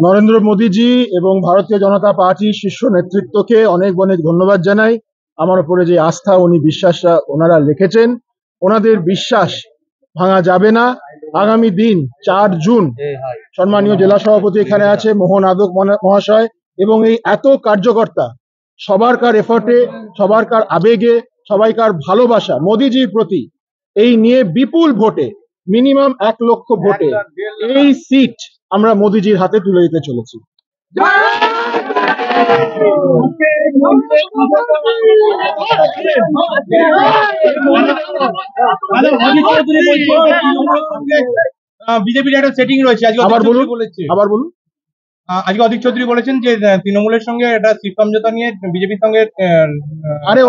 নরেন্দ্র মোদীজি এবং ভারতীয় জনতা পার্টির শীর্ষ নেতৃত্বকে অনেক অনেক ধন্যবাদ জানাই। আমার উপরে যে আস্থা উনি বিশ্বাসটা ওনারা রেখেছেন, ওনাদের বিশ্বাস ভাঙা যাবে না। আগামী দিন 4 জুন সম্মানীয় জেলা সভাপতি এখানে আছে মোহন আদক মহাশয় এবং এই এত কার্যকর্তা সবারকার এফর্টে, সবারকার আবেগে, সবাইকার ভালোবাসা মোদীজির প্রতি এই নিয়ে বিপুল ভোটে, মিনিমাম 1 লক্ষ ভোটে এই সিট আমরা মোদীজির হাতে তুলে দিতে চলেছি। বিজেপির একটা সেটিং রয়েছে, আবার বলুন। আজকে অধীর চৌধুরী বলেছেন যে তৃণমূলের সঙ্গে একটা সিট সমঝোতা নিয়ে বিজেপির সঙ্গে আরে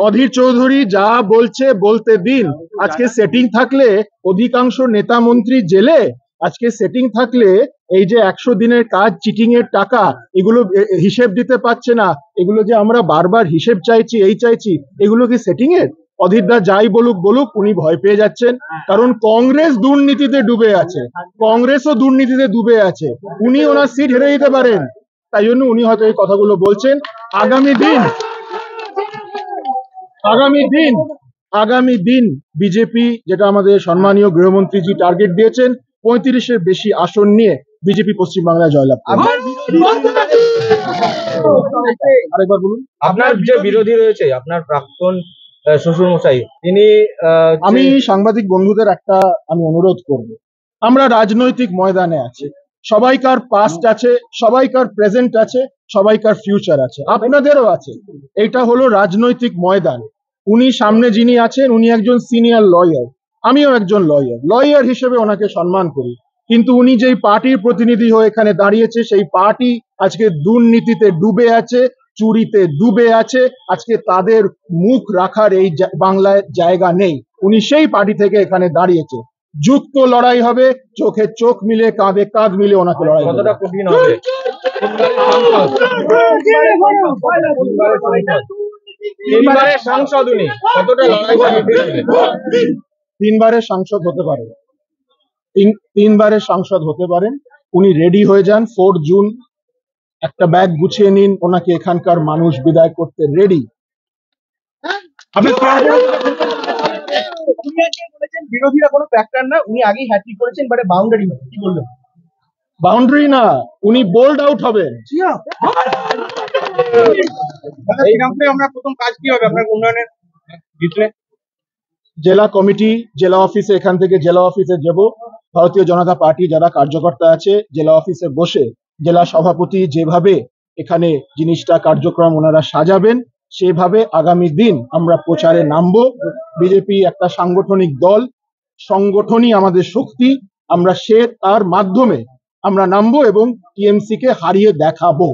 অধীর চৌধুরী যা বলছে বলতে দিন। আজকে সেটিং থাকলে অধিকাংশ নেতা মন্ত্রী জেলে, আজকে সেটিং থাকলে এই যে 100 দিনের কাজ, চিটিং এর টাকা, এগুলো হিসেব দিতে পারছে না, এগুলো যে আমরা বারবার হিসেব চাইছি, এই চাইছি, এগুলো কি সেটিং এর? অধীরদা যাই বলুক বলুক, উনি ভয় পেয়ে যাচ্ছেন, কারণ কংগ্রেস দুর্নীতিতে ডুবে আছে, কংগ্রেসও দুর্নীতিতে ডুবে আছে। উনি ওনার সিট হেরে দিতে পারেন, তাই জন্য উনি হয়তো এই কথাগুলো বলছেন। আগামী দিন বিজেপি, যেটা আমাদের সম্মানীয় গৃহমন্ত্রীজি টার্গেট দিয়েছেন, 35-এর বেশি আসন নিয়ে বিজেপি পশ্চিমবাংলায় জয়লাভ করবে। আরেকবার বলুন। আপনার যে বিরোধী রয়েছে, আপনার প্রাক্তন শ্বশুর মশাই, তিনি আমি সাংবাদিক বন্ধুদের আমি অনুরোধ করব, আমরা রাজনৈতিক ময়দানে আছি, সবাইকার পাস্ট আছে, সবাইকার প্রেজেন্ট আছে, সবাইকার ফিউচার আছে, আপনাদেরও আছে। এটা হলো রাজনৈতিক ময়দান। উনি সামনে যিনি আছেন, উনি একজন সিনিয়র লয়ার, আমিও একজন লয়ার হিসেবে ওনাকে সম্মান করি, কিন্তু উনি যেই পার্টির প্রতিনিধি হয়ে এখানে দাঁড়িয়েছে, সেই পার্টি আজকে দুর্নীতিতে ডুবে আছে, চুরিতে ডুবে আছে। আজকে তাদের মুখ রাখার এই বাংলায় জায়গা নেই। উনি সেই পার্টি থেকে এখানে দাঁড়িয়েছে। যুক্ত লড়াই হবে, চোখে চোখ মিলে, কাঁধে কাঁধ মিলে ওনাকে লড়াই হবে। কতটা কঠিন হবে? 3বারের সাংসদ উনি, কতটা লড়াই করবে? 3বারের সাংসদ হতে পারে, 3বারের সাংসদ হতে পারেন। উনি রেডি হয়ে যান। 4 জুন একটা ব্যাগ গুছিয়ে নিন, ওনাকে এখানকার মানুষ বিদায় করতে রেডি। বিরোধীরা কোনো ফ্যাক্টর না, উনি আগেই হ্যাট্রিক করেছেন, এবারে বাউন্ডারি কি বলবেন? বাউন্ডারি না, উনি বোল্ড আউট হবেন। এই গ্রামে আমরা প্রথম কাজ কি হবে আপনার উন্নয়নের ভিতরে? জেলা কমিটি, জেলা অফিসে, এখান থেকে জেলা অফিসে যাব। ভারতীয় জনতা পার্টি যারা কার্যকর্তা আছে, জেলা অফিসে বসে জেলা সভাপতি যেভাবে এখানে জিনিসটা কার্যক্রম ওনারা সাজাবেন, সেভাবে আগামী দিন আমরা প্রচারে নামবো। বিজেপি একটা সাংগঠনিক দল, সংগঠনই আমাদের শক্তি। আমরা তার মাধ্যমে আমরা নামবো এবং টিএমসি কে হারিয়ে দেখাবো।